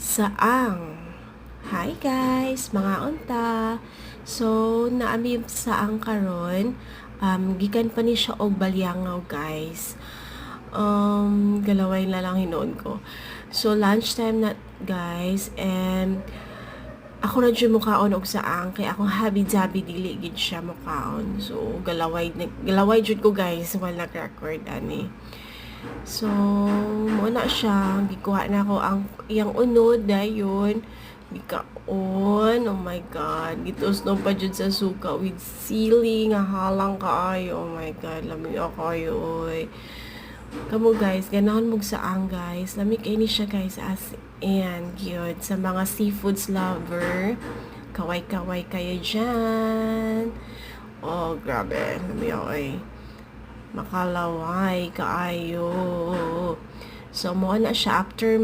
Saang. Hi guys, mga unta. So, naami saang karon. Gikan pa ni siya og balyangaw guys. Galaway na lang hinuon ko. So, lunchtime na guys, and ako na dyan mukaon og saang, kaya akong habi-jabi dili gid siya mukaon. So, galaway jud ko guys, while nag-record ani. So, muna siya, gikuha na ako ang iyang unod dayon. Gikaon, oh my god, gitusno pa jud sa suka with sili nga halang kaayo. Oh my god, lami kayo oy. Kamo guys, ganahon mog saang guys. Lami kay ni siya guys, as in gyud sa mga seafoods lover. Kaway-kaway kayo dyan. Oh, grabe, lami oy. Makalaway kaayo. So, mo na siya after